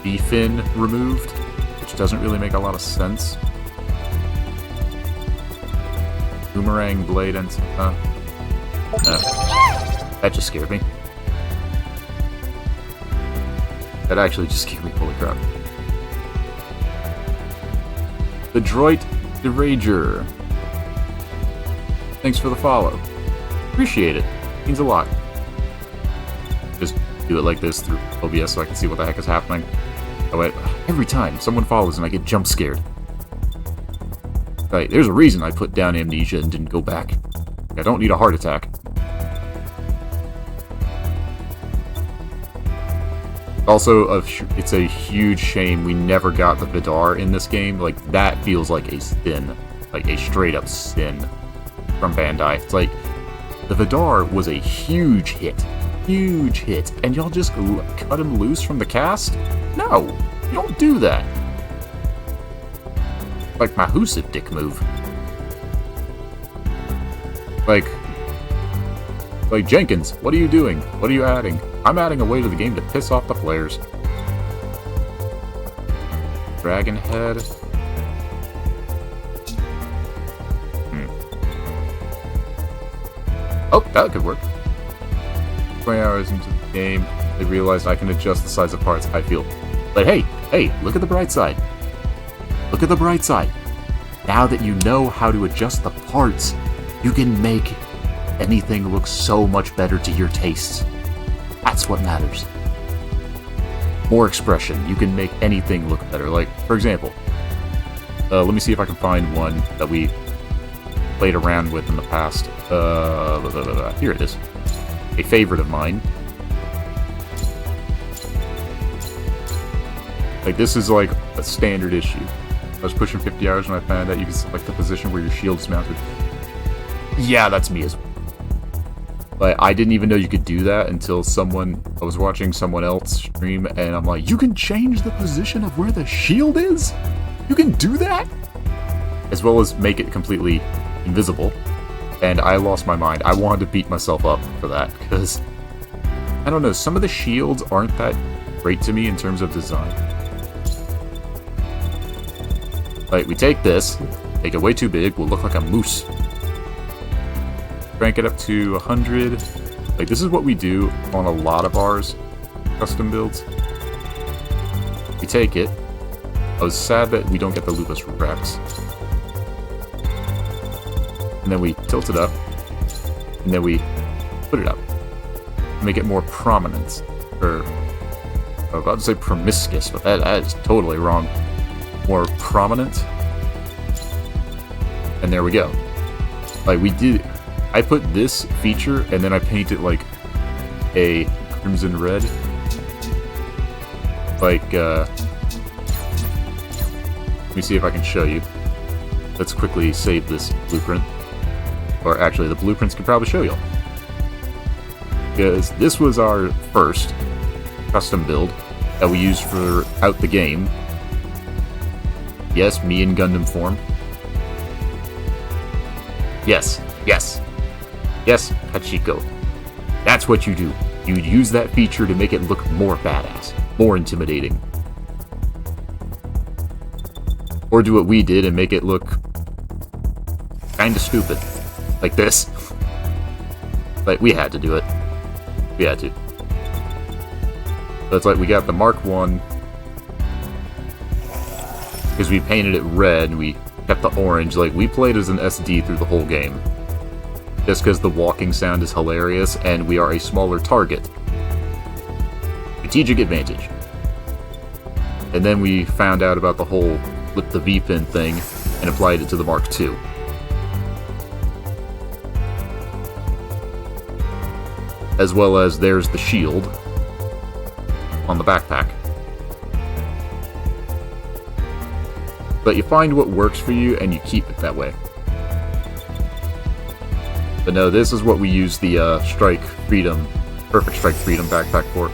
V-fin removed, which doesn't really make a lot of sense. Boomerang, blade, and... that just scared me. That actually just scared me, holy crap. The Droid Derager. Thanks for the follow. Appreciate it. Means a lot. Just do it like this through OBS so I can see what the heck is happening. Oh wait, every time someone follows and I get jump scared. Right, there's a reason I put down amnesia and didn't go back. I don't need a heart attack. Also, it's a huge shame we never got the Vidar in this game. Like, that feels like a sin. Like, a straight-up sin from Bandai. It's like, the Vidar was a huge hit. Huge hit. And y'all just cut him loose from the cast? No! You don't do that. Like Mahusiv dick move. Like Jenkins, what are you doing? What are you adding? I'm adding a way to the game to piss off the players. Dragon head. Oh, that could work. 20 hours into the game. I realized I can adjust the size of parts, I feel. But hey, look at the bright side. Look at the bright side. Now that you know how to adjust the parts, you can make anything look so much better to your tastes. That's what matters. More expression. You can make anything look better. Like, for example, let me see if I can find one that we played around with in the past. Here it is. A favorite of mine. Like, this is like a standard issue. I was pushing 50 hours when I found out you can select the position where your shield's mounted. Yeah, that's me as well. But I didn't even know you could do that until I was watching someone else stream, and I'm like, you can change the position of where the shield is? You can do that? As well as make it completely invisible. And I lost my mind. I wanted to beat myself up for that, because, I don't know, some of the shields aren't that great to me in terms of design. Like, we take this, make it way too big, we'll look like a moose. Crank it up to 100. Like, this is what we do on a lot of ours custom builds. We take it. I was sad that we don't get the Lupus Rex. And then we tilt it up. And then we put it up. Make it more prominent. Or, I was about to say promiscuous, but that is totally wrong. More prominent. And there we go. Like, I put this feature, and then I paint it like a crimson red. Like, let me see if I can show you. Let's quickly save this blueprint. Or actually, the blueprints could probably show y'all. Because this was our first custom build that we used throughout the game. Yes, me in Gundam form. Yes. Yes, Pachiko. That's what you do. You use that feature to make it look more badass, more intimidating. Or do what we did and make it look kinda stupid. Like this. Like, we had to do it. We had to. So it's like we got the Mark 1, because we painted it red and we kept the orange. Like, we played as an SD through the whole game. Just because the walking sound is hilarious, and we are a smaller target. Strategic advantage. And then we found out about the whole flip the V-pin thing, and applied it to the Mark II. As well as there's the shield on the backpack. But you find what works for you, and you keep it that way. But no, this is what we use the Perfect Strike Freedom backpack for.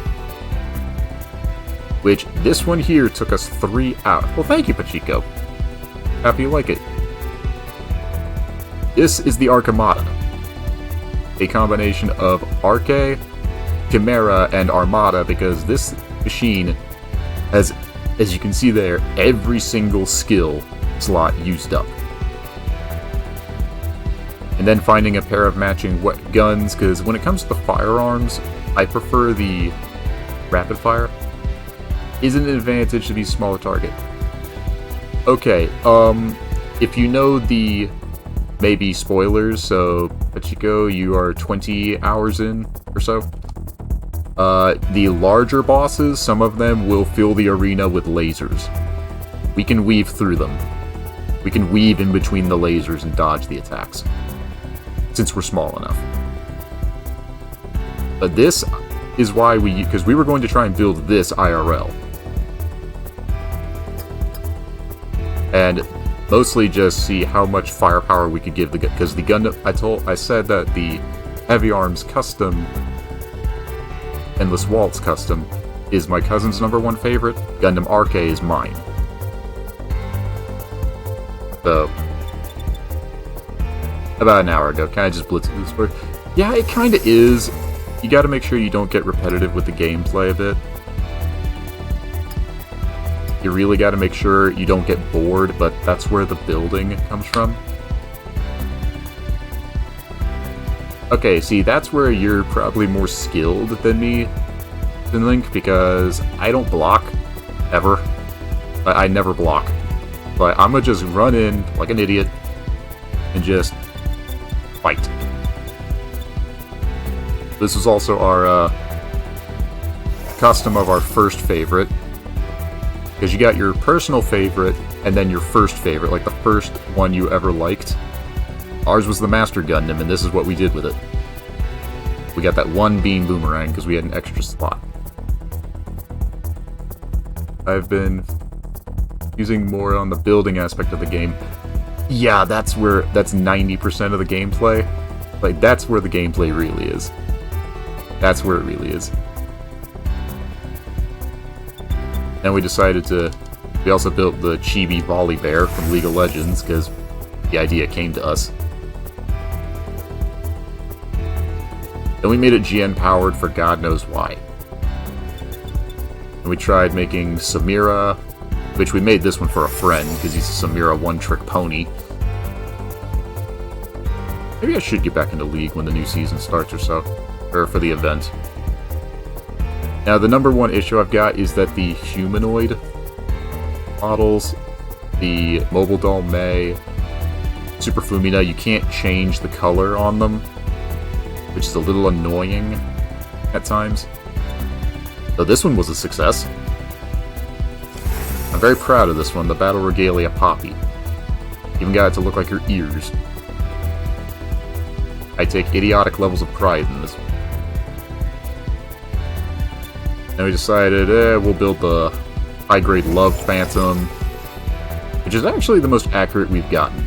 Which, this one here took us 3 hours. Well, thank you, Pachiko. Happy you like it. This is the Arcamata. A combination of Arche, Chimera, and Armada, because this machine has, as you can see there, every single skill slot used up. And then finding a pair of matching guns, because when it comes to the firearms, I prefer the rapid fire. Isn't an advantage to be smaller target. Okay, if you know the maybe spoilers, so Pachiko, you are 20 hours in or so. The larger bosses, some of them will fill the arena with lasers. We can weave through them. We can weave in between the lasers and dodge the attacks. Since we're small enough. But this is why because we were going to try and build this IRL. And mostly just see how much firepower we could give the gun, because the Gundam, I said that the Heavy Arms Custom, Endless Waltz Custom, is my cousin's #1 favorite. Gundam Arche is mine. So, about an hour ago, kind of just blitzed through this word. Yeah, it kind of is. You got to make sure you don't get repetitive with the gameplay a bit. You really got to make sure you don't get bored, but that's where the building comes from. Okay, see, that's where you're probably more skilled than me. link because I don't block, ever. I never block. But I'm gonna just run in like an idiot and just fight. This is also our custom of our first favorite. Because you got your personal favorite and then your first favorite, like the first one you ever liked. Ours was the Master Gundam, and this is what we did with it. We got that one beam boomerang because we had an extra slot. I've been using more on the building aspect of the game. Yeah, that's 90% of the gameplay. Like, that's where the gameplay really is. That's where it really is. And we decided to... We also built the Chibi Volley Bear from League of Legends, because the idea came to us. Then we made it GN-powered for God knows why. And we tried making Samira, which we made this one for a friend, because he's a Samira one-trick pony. Maybe I should get back into League when the new season starts or so. Or for the event. Now, the number one issue I've got is that the humanoid models, the Mobile Doll May, Super Fumina, you can't change the color on them, which is a little annoying at times. So this one was a success. I'm very proud of this one, the Battle Regalia Poppy. Even got it to look like her ears. I take idiotic levels of pride in this one. And we decided, we'll build the high-grade Love Phantom, which is actually the most accurate we've gotten.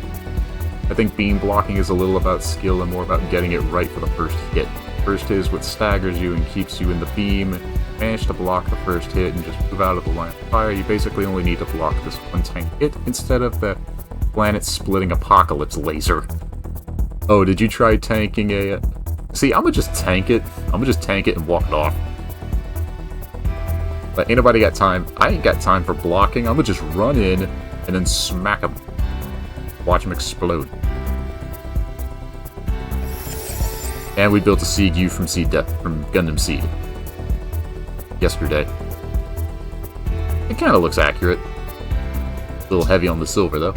I think beam blocking is a little about skill and more about getting it right for the first hit. First hit is what staggers you and keeps you in the beam. Manage to block the first hit and just move out of the line of fire. You basically only need to block this one tiny hit instead of the planet-splitting apocalypse laser. Oh, did you try tanking a... See, I'm gonna just tank it. I'm gonna just tank it and walk it off. But ain't nobody got time. I ain't got time for blocking. I'm gonna just run in and then smack him. Watch him explode. And we built a Seed from Gundam Seed. Yesterday. It kind of looks accurate. A little heavy on the silver, though.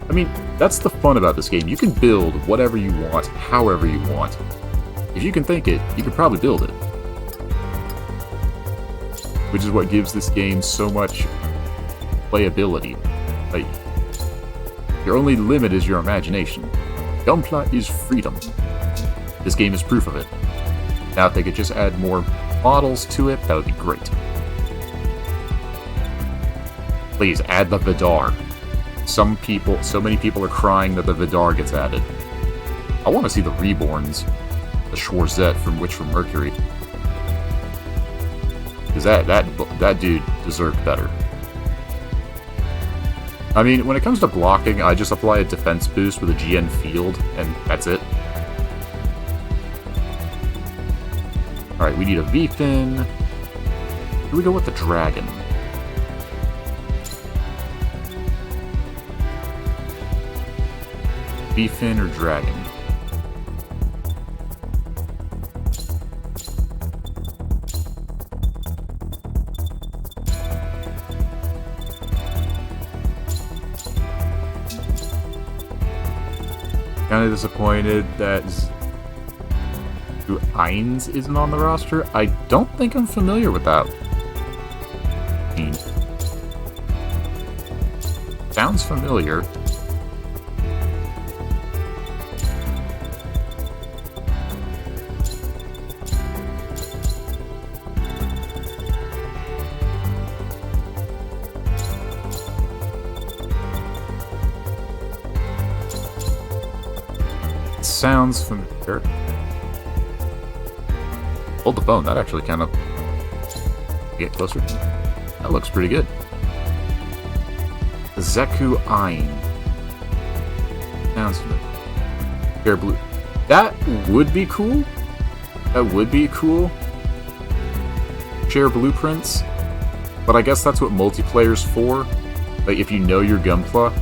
I mean, that's the fun about this game. You can build whatever you want, however you want. If you can think it, you can probably build it. Which is what gives this game so much playability. Like, your only limit is your imagination. Gunpla is freedom. This game is proof of it. Now, if they could just add more models to it, that would be great. Please, add the Vidar. So many people are crying that the Vidar gets added. I want to see the Reborns. The Schwarzette from Witch from Mercury. Because that dude deserved better. I mean, when it comes to blocking, I just apply a defense boost with a GN field, and that's it. Alright, we need a V-fin. Here we go with the dragon. V-fin or dragon? Kind of disappointed that Eins isn't on the roster. I don't think I'm familiar with that. Sounds familiar. Sounds familiar. Hold the phone, that actually kind of... Get closer. That looks pretty good. Zeku Ein. Sounds familiar. Fair blue. That would be cool. That would be cool. Share blueprints. But I guess that's what multiplayer's for. Like, if you know your Gunpla,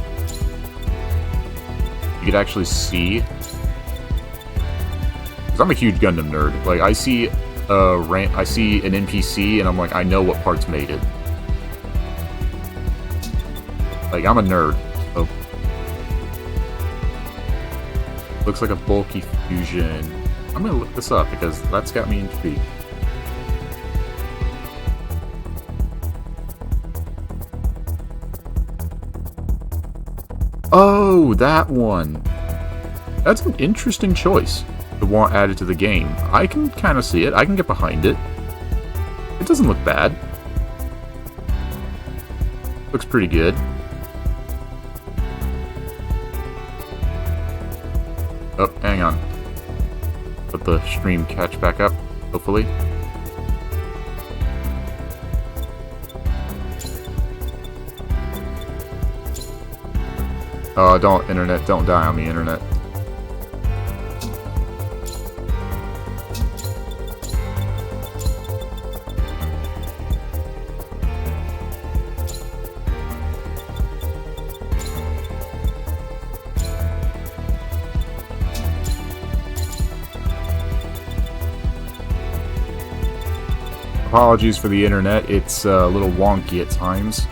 you could actually see... Because I'm a huge Gundam nerd. Like, I see I see an NPC and I'm like, I know what parts made it. Like, I'm a nerd, so... Looks like a bulky fusion. I'm gonna look this up because that's got me intrigued. Oh, that one. That's an interesting choice to want added to the game. I can kind of see it. I can get behind it. It doesn't look bad. Looks pretty good. Oh, hang on. Let the stream catch back up, hopefully. Oh, don't die on me, internet. Apologies for the internet, it's a little wonky at times.